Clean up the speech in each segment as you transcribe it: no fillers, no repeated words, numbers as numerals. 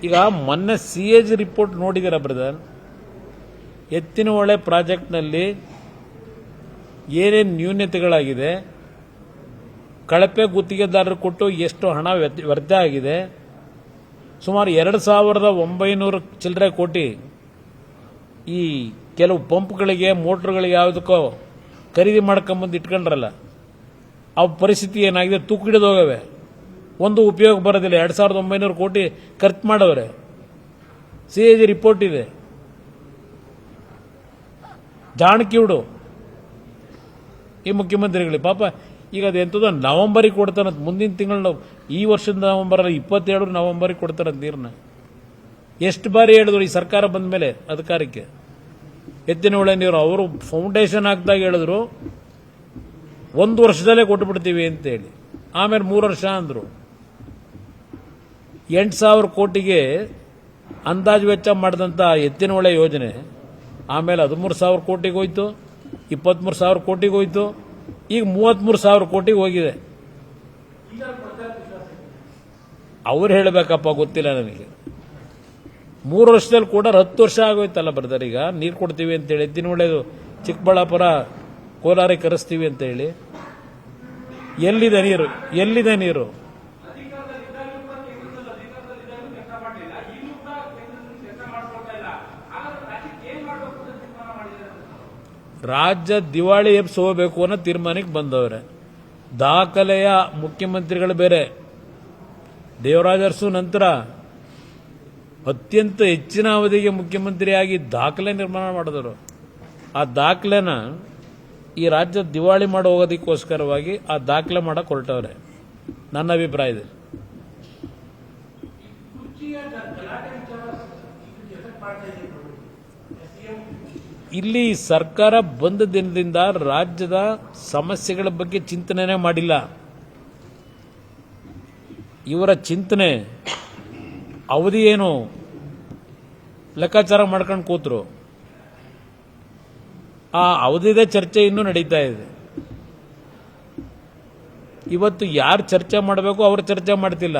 ಈಗ ಮೊನ್ನೆ CAG report ನೋಡಿದ್ದೀರಾ ಬ್ರದರ್? ಎತ್ತಿನಹೊಳೆ ಪ್ರಾಜೆಕ್ಟ್ನಲ್ಲಿ ಏನೇನು ನ್ಯೂನತೆಗಳಾಗಿದೆ, ಕಳಪೆ ಗುತ್ತಿಗೆದಾರರು ಕೊಟ್ಟು ಎಷ್ಟು ಹಣ ವ್ಯರ್ಥ ಆಗಿದೆ, ಸುಮಾರು 2,900 ಚಿಲ್ಲರೆ ಕೋಟಿ ಈ ಕೆಲವು ಪಂಪ್ಗಳಿಗೆ ಮೋಟ್ರ್ಗಳಿಗೆ ಯಾವುದಕ್ಕೋ ಖರೀದಿ ಮಾಡ್ಕೊಂಬಂದು ಇಟ್ಕೊಂಡ್ರಲ್ಲ, ಆ ಪರಿಸ್ಥಿತಿ ಏನಾಗಿದೆ, ತೂಕಿಡಿದೋಗವೆ, ಒಂದು ಉಪಯೋಗ ಬರೋದಿಲ್ಲ. 2,900 ಕೋಟಿ ಖರ್ಚು ಮಾಡವ್ರೆ. CAG ರಿಪೋರ್ಟ್ ಇದೆ. ಜಾಣಕಿವುಡು ಈ ಮುಖ್ಯಮಂತ್ರಿಗಳಿಗೆ ಪಾಪ. ಈಗ ಅದು ಎಂಥದ್ದು ನವೆಂಬರಿಗೆ ಕೊಡ್ತಾರಂತ, ಮುಂದಿನ ತಿಂಗಳು, ಈ ವರ್ಷದ ನವೆಂಬರ್ 27 ನವೆಂಬರಿಗೆ ಕೊಡ್ತಾರಂತ ನೀರನ್ನ. ಎಷ್ಟು ಬಾರಿ ಹೇಳಿದ್ರು ಈ ಸರ್ಕಾರ ಬಂದ ಮೇಲೆ ಅಧಿಕಾರಕ್ಕೆ, ಎತ್ತಿನಹೊಳೆ ನೀರು ಅವರು ಫೌಂಡೇಶನ್ ಹಾಕಿದಾಗ ಹೇಳಿದ್ರು 1 ವರ್ಷದಲ್ಲೇ ಕೊಟ್ಟುಬಿಡ್ತೀವಿ ಅಂತೇಳಿ. ಆಮೇಲೆ 3 ವರ್ಷ ಅಂದರು. 8,000 ಕೋಟಿಗೆ ಅಂದಾಜು ವೆಚ್ಚ ಮಾಡಿದಂಥ ಎತ್ತಿನಹೊಳೆ ಯೋಜನೆ ಆಮೇಲೆ 13,000 ಕೋಟಿಗೆ ಹೋಯ್ತು, 23,000 ಕೋಟಿಗೆ ಹೋಯ್ತು, ಈಗ 33,000 ಕೋಟಿಗೆ ಹೋಗಿದೆ. ಅವ್ರು ಹೇಳಬೇಕಪ್ಪ, ಗೊತ್ತಿಲ್ಲ ನನಗೆ. 3 ವರ್ಷದಲ್ಲಿ ಕೂಡ 10 ವರ್ಷ ಆಗೋಯ್ತಲ್ಲ ಬ್ರದರ್. ಈಗ ನೀರು ಕೊಡ್ತೀವಿ ಅಂತೇಳಿ, ಎತ್ತಿನಹೊಳೆದು ಚಿಕ್ಕಬಳ್ಳಾಪುರ ಕೋಲಾರಿಗೆ ಕರೆಸ್ತೀವಿ ಅಂತೇಳಿ. ಎಲ್ಲಿದೆ ನೀರು? ಎಲ್ಲಿದೆ ನೀರು? ರಾಜ್ಯ ದಿವಾಳಿ ಎಬ್ಸಿ ಹೋಗಬೇಕು ಅನ್ನೋ ತೀರ್ಮಾನಕ್ಕೆ ಬಂದವ್ರೆ. ದಾಖಲೆಯ ಮುಖ್ಯಮಂತ್ರಿಗಳು ಬೇರೆ. ದೇವರಾಜ ಅರಸು ನಂತರ ಅತ್ಯಂತ ಹೆಚ್ಚಿನ ಅವಧಿಗೆ ಮುಖ್ಯಮಂತ್ರಿಯಾಗಿ ದಾಖಲೆ ನಿರ್ಮಾಣ ಮಾಡಿದವರು. ಆ ದಾಖಲೆನ ಈ ರಾಜ್ಯ ದಿವಾಳಿ ಮಾಡಿ ಹೋಗೋದಕ್ಕೋಸ್ಕರವಾಗಿ ಆ ದಾಖಲೆ ಮಾಡಕ್ಕೆ ಹೊರಟವ್ರೆ, ನನ್ನ ಅಭಿಪ್ರಾಯದಲ್ಲಿ. ಇಲ್ಲಿ ಸರ್ಕಾರ ಬಂದ ದಿನದಿಂದ ರಾಜ್ಯದ ಸಮಸ್ಯೆಗಳ ಬಗ್ಗೆ ಚಿಂತನೆ ಮಾಡಿಲ್ಲ. ಇವರ ಚಿಂತನೆ ಅವಧಿ ಏನು ಲೆಕ್ಕಾಚಾರ ಮಾಡ್ಕೊಂಡು ಕೂತರು. ಆ ಅವಧಿದೇ ಚರ್ಚೆ ಇನ್ನೂ ನಡೀತಾ ಇದೆ. ಇವತ್ತು ಯಾರು ಚರ್ಚೆ ಮಾಡಬೇಕು ಅವರು ಚರ್ಚೆ ಮಾಡ್ತಿಲ್ಲ.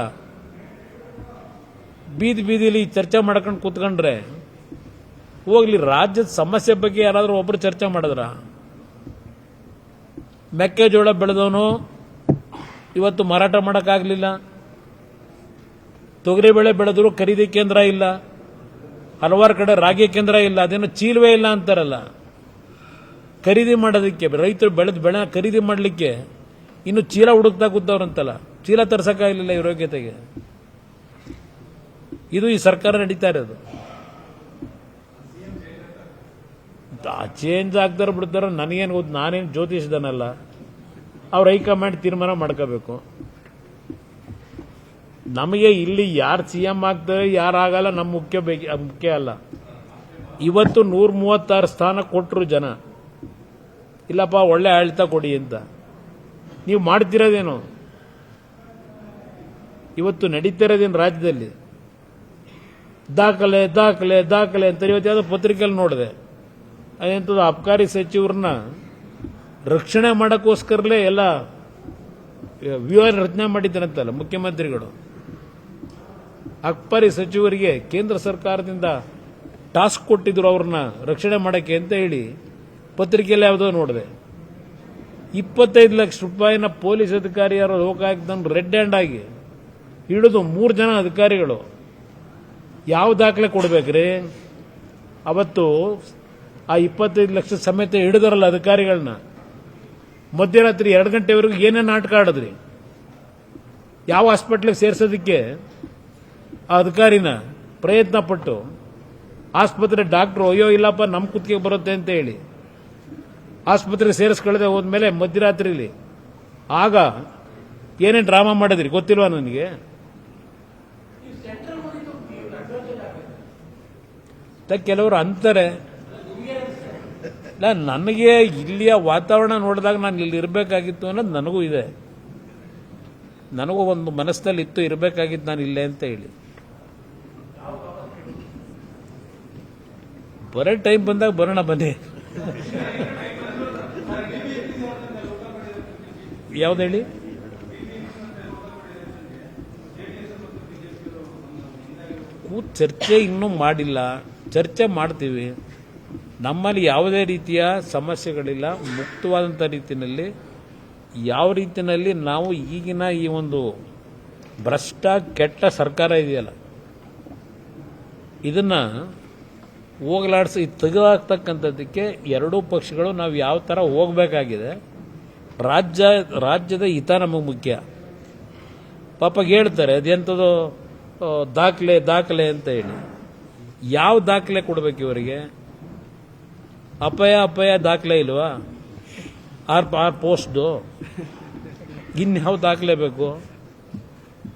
ಬೀದಿ ಬೀದಿಲಿ ಚರ್ಚೆ ಮಾಡ್ಕೊಂಡು ಕೂತ್ಕೊಂಡ್ರೆ ಹೋಗ್ಲಿ. ರಾಜ್ಯದ ಸಮಸ್ಯೆ ಬಗ್ಗೆ ಯಾರಾದರೂ ಒಬ್ಬರು ಚರ್ಚೆ ಮಾಡಿದ್ರ? ಮೆಕ್ಕೆಜೋಳ ಬೆಳೆದವನು ಇವತ್ತು ಮಾರಾಟ ಮಾಡೋಕ್ಕಾಗಲಿಲ್ಲ. ತೊಗರಿಬೇಳೆ ಬೆಳೆದ್ರು ಖರೀದಿ ಕೇಂದ್ರ ಇಲ್ಲ. ಹಲವಾರು ಕಡೆ ರಾಗಿ ಕೇಂದ್ರ ಇಲ್ಲ. ಅದೇನೋ ಚೀಲವೇ ಇಲ್ಲ ಅಂತಾರಲ್ಲ. ಖರೀದಿ ಮಾಡೋದಕ್ಕೆ ರೈತರು ಬೆಳೆದ ಬೆಳೆ ಖರೀದಿ ಮಾಡಲಿಕ್ಕೆ ಇನ್ನು ಚೀಲ ಹುಡುಕ್ತಾ ಕೂತವ್ರಂತಲ್ಲ. ಚೀಲ ತರ್ಸಕ್ಕಾಗಲಿಲ್ಲ ಇವ್ರ ಯೋಗ್ಯತೆಗೆ. ಇದು ಈ ಸರ್ಕಾರ ನಡೀತಾ ಇರೋದು. ಚೇಂಜ್ ಆಗ್ತಾರ ಬಿಡ್ತಾರ ನನಗೇನು ಗೊತ್ತು. ನಾನೇನು ಜ್ಯೋತಿಷದನಲ್ಲ. ಅವ್ರ ಹೈಕಮಾಂಡ್ ತೀರ್ಮಾನ ಮಾಡ್ಕೋಬೇಕು. ನಮಗೆ ಇಲ್ಲಿ ಯಾರು CM ಆಗ್ತಾರೆ ಯಾರಾಗಲ್ಲ ನಮ್ಮ ಮುಖ್ಯ ಅಲ್ಲ. ಇವತ್ತು 136 ಸ್ಥಾನ ಕೊಟ್ಟರು ಜನ. ಇಲ್ಲಪ್ಪ ಒಳ್ಳೆ ಆಡಳಿತ ಕೊಡಿ ಅಂತ. ನೀವು ಮಾಡ್ತಿರೋದೇನು? ಇವತ್ತು ನಡೀತಿರೋದೇನು ರಾಜ್ಯದಲ್ಲಿ? ದಾಖಲೆ ದಾಖಲೆ ದಾಖಲೆ ಅಂತ ಇವತ್ತು ಯಾವುದೋ ಪತ್ರಿಕೆಯಲ್ಲಿ ನೋಡಿದೆ. ಅದಂಥದ್ದು ಅಬಕಾರಿ ಸಚಿವರನ್ನ ರಕ್ಷಣೆ ಮಾಡೋಕ್ಕೋಸ್ಕರಲೇ ಎಲ್ಲ ವ್ಯೂಹ ರಚನೆ ಮಾಡಿದ್ದಾರಂತಲ್ಲ ಮುಖ್ಯಮಂತ್ರಿಗಳು. ಅಬಕಾರಿ ಸಚಿವರಿಗೆ ಕೇಂದ್ರ ಸರ್ಕಾರದಿಂದ ಟಾಸ್ಕ್ ಕೊಟ್ಟಿದ್ರು ಅವ್ರನ್ನ ರಕ್ಷಣೆ ಮಾಡೋಕ್ಕೆ ಅಂತ ಹೇಳಿ ಪತ್ರಿಕೆಯಲ್ಲಿ ಯಾವುದೋ ನೋಡಿದೆ. 25 ಲಕ್ಷ ರೂಪಾಯಿನ ಪೊಲೀಸ್ ಅಧಿಕಾರಿಯರು ಲೋಕಾಯುಕ್ತನ ರೆಡ್ ಹ್ಯಾಂಡ್ ಆಗಿ ಹಿಡಿದು 3 ಜನ ಅಧಿಕಾರಿಗಳು ಯಾವ ದಾಖಲೆ ಕೊಡ್ಬೇಕ್ರಿ? ಅವತ್ತು ಆ 25 ಲಕ್ಷ ಸಮೇತ ಹಿಡಿದರಲ್ಲ ಅಧಿಕಾರಿಗಳನ್ನ. ಮಧ್ಯರಾತ್ರಿ 2 ಗಂಟೆವರೆಗೂ ಏನೇನು ನಾಟಕ ಆಡಿದ್ರಿ? ಯಾವ ಹಾಸ್ಪಿಟ್ಲಿಗೆ ಸೇರಿಸೋದಕ್ಕೆ ಆ ಅಧಿಕಾರಿನ ಪ್ರಯತ್ನ ಪಟ್ಟು ಆಸ್ಪತ್ರೆ ಡಾಕ್ಟ್ರು ಅಯ್ಯೋ ಇಲ್ಲಪ್ಪ ನಮ್ಮ ಕುತ್ತಿಗೆ ಬರುತ್ತೆ ಅಂತ ಹೇಳಿ ಆಸ್ಪತ್ರೆಗೆ ಸೇರಿಸ್ಕೊಳ್ಳದೆ ಹೋದ್ಮೇಲೆ ಮಧ್ಯರಾತ್ರಿಲಿ ಆಗ ಏನೇನು ಡ್ರಾಮಾ ಮಾಡಿದ್ರಿ ಗೊತ್ತಿಲ್ವಾ ನನಗೆ? ಕೆಲವರು ಅಂತಾರೆ. ನನಗೆ ಇಲ್ಲಿಯ ವಾತಾವರಣ ನೋಡಿದಾಗ ನಾನು ಇಲ್ಲಿ ಇರಬೇಕಾಗಿತ್ತು ಅನ್ನೋದು ನನಗೂ ಇದೆ. ನನಗೂ ಒಂದು ಮನಸ್ಸಲ್ಲಿ ಇತ್ತು ಇರಬೇಕಾಗಿತ್ತು ನಾನು ಇಲ್ಲೇ ಅಂತ ಹೇಳಿ. ಬರೋ ಟೈಮ್ ಬಂದಾಗ ಬರೋಣ ಬನ್ನಿ. ಯಾವ್ದು ಹೇಳಿ? ಕೂತ್ ಚರ್ಚೆ ಇನ್ನೂ ಮಾಡಿಲ್ಲ. ಚರ್ಚೆ ಮಾಡ್ತೀವಿ. ನಮ್ಮಲ್ಲಿ ಯಾವುದೇ ರೀತಿಯ ಸಮಸ್ಯೆಗಳಿಲ್ಲ. ಮುಕ್ತವಾದಂಥ ರೀತಿಯಲ್ಲಿ ಯಾವ ರೀತಿಯಲ್ಲಿ ನಾವು ಈಗಿನ ಈ ಒಂದು ಭ್ರಷ್ಟ ಕೆಟ್ಟ ಸರ್ಕಾರ ಇದೆಯಲ್ಲ ಇದನ್ನ ಹೋಗಲಾಡಿಸಿ ತೆಗೆದಾಕ್ತಕ್ಕಂಥದ್ದಕ್ಕೆ ಎರಡೂ ಪಕ್ಷಗಳು ನಾವು ಯಾವ ಥರ ಹೋಗಬೇಕಾಗಿದೆ. ರಾಜ್ಯದ ಹಿತ ನಮಗೆ ಮುಖ್ಯ. ಪಾಪ ಹೇಳ್ತಾರೆ ಅದೆಂಥದ್ದು ದಾಖಲೆ ಅಂತ ಹೇಳಿ. ಯಾವ ದಾಖಲೆ ಕೊಡಬೇಕು ಇವರಿಗೆ? ಅಪಾಯ ದಾಖಲೆ ಇಲ್ವಾ? ಆರ್ ಪೋಸ್ಟ್ದು ಇನ್ಯಾವ ದಾಖಲೆ ಬೇಕು?